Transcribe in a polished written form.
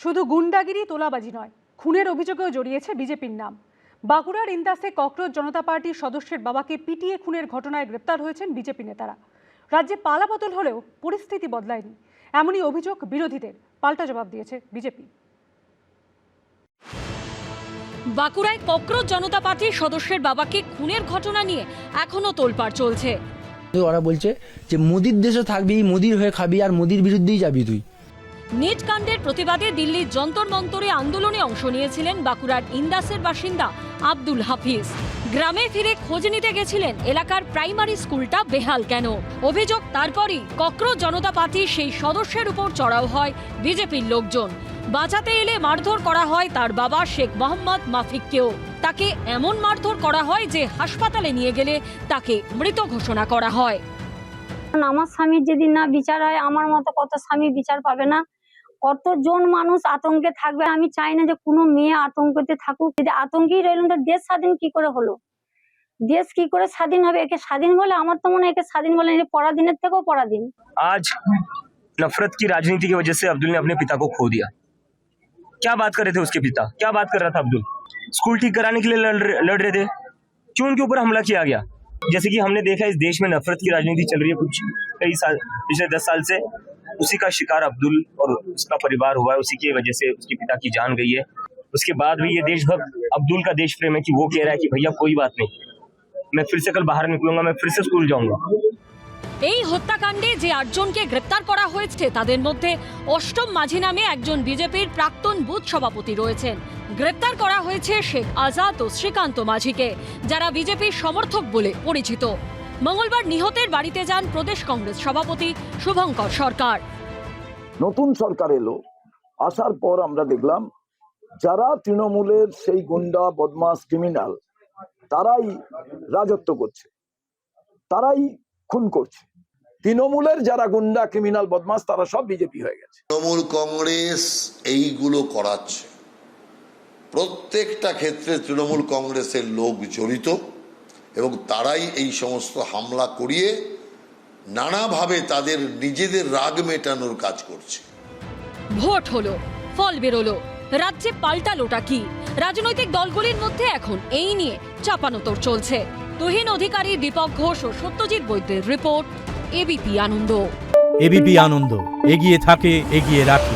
শুধু গুন্ডাগিরি তোলাবাজি নয়, খুনের অভিযোগেও জড়িয়েছে বিজেপির নাম। বাঁকুড়ার ইন্দাসে ককরোচ জনতা পার্টির সদস্যের বাবাকে পিটিয়ে খুনের ঘটনায় গ্রেপ্তার হয়েছেন বিজেপি নেতারা। রাজ্যে পালাবদল হলেও পরিস্থিতি বদলায়নি, এমনই অভিযোগ বিরোধীদের। পাল্টা জবাব দিয়েছে বিজেপি। বাঁকুড়ায় ককরোচ জনতা পার্টির সদস্যের বাবাকে খুনের ঘটনা নিয়ে এখনো তোলপাড় চলছে। ওরা বলছে যে মোদির দেশে থাকবি, মোদির হয়ে খাবি আর মোদির বিরুদ্ধেই যাবি তুই। নিট কাণ্ডের প্রতিবাদে দিল্লির যন্তর মন্তরে আন্দোলনে অংশ নিয়েছিলেন বাঁকুড়ার ইন্দাসের বাসিন্দা আব্দুল হাফিজ। গ্রামে ফিরে খোঁজ নিতে গেছিলেন এলাকার প্রাইমারি স্কুলটা বেহাল কেন। অভিযোগ তারপরই ককরোচ জনতা পার্টির সেই সদস্যের উপর চড়াও হয় বিজেপির লোকজন। বাঁচাতে এলে মারধর করা হয় তার বাবা শেখ মোহাম্মদ মাফিককেও। তাকে এমন মারধর করা হয় যে হাসপাতালে নিয়ে গেলে তাকে মৃত ঘোষণা করা হয়। আমার স্বামীর যদি না বিচার হয়, আমার মতো কত স্বামী বিচার পাবে না? কতজন মানুষ আতঙ্কে থাকবে? আমি চাই না যে কোনো মেয়ে আতঙ্কতে থাকুক। যদি আতঙ্কেই রইলেন তো দেশ স্বাধীন কি করে হলো? দেশ কি করে স্বাধীন হবে? একে স্বাধীন বলে আমার তো মনে হয় একে স্বাধীন বলে পরাধীনের থেকেও পরাধীন। आज नफरत की राजनीति की वजह से अब्दुल ने अपने पिता को खो दिया। क्या बात कर रहे थे उसके पिता? क्या बात कर रहा था अब्दुल? स्कूल ठीक कराने के लिए लड़ रहे थे, क्यों उनके ऊपर हमला किया गया? जैसे कि हमने देखा इस देश में नफरत की राजनीति चल रही है कुछ कई साल, पिछले 10 साल से। उसी का शिकार अब्दुल और उसका परिवार हुआ है, उसी की वजह से उसके पिता की जान गई है। उसके बाद भी ये देशभक्त अब्दुल का देश प्रेम है कि वो कह रहा है कि भैया कोई बात नहीं, मैं फिर से कल बाहर निकलूंगा, मैं फिर से स्कूल जाऊंगा। এই হত্যাকাণ্ডে যে 8 জনকে গ্রেপ্তার করা হয়েছে তাদের মধ্যে অষ্টম মাঝি নামে একজন বিজেপির প্রাক্তন বুথ সভাপতি রয়েছেন। গ্রেপ্তার করা হয়েছে শেখ আজাদ ও শ্রীকান্ত মাঝিকে, যারা বিজেপির সমর্থক বলে পরিচিত। মঙ্গলবার নিহতের বাড়িতে যান প্রদেশ কংগ্রেস সভাপতি শুভঙ্কর সরকার। নতুন সরকার এলো, আসার পর আমরা দেখলাম যারা তৃণমূলের সেই গুন্ডা বদমাস ক্রিমিনাল তারাই রাজত্ব করছে, তারাই খুন করছে। তৃণমূলের যারা গুন্ডা ক্রিমিনাল বদমাস তারা সব বিজেপি হয়ে গেছে। তৃণমূল কংগ্রেস এইগুলো করাচ্ছে, প্রত্যেকটা ক্ষেত্রে তৃণমূল কংগ্রেসের লোক জড়িত এবং তারাই এই সমস্ত হামলা করিয়ে নানাভাবে তাদের নিজেদের রাগ মেটানোর কাজ করছে। ভোট হলো, ফল বেরোলো, রাজ্যে পাল্টালোটা কি? রাজনৈতিক দলগুলির মধ্যে এখন এই নিয়ে চাপানোতর চলছে। তুহিন অধিকারী, দীপক ঘোষ ও সত্যজিৎ বৈদ্যের রিপোর্ট, এবিপি আনন্দ। এবিপি আনন্দ, এগিয়ে থাকে, এগিয়ে রাখে।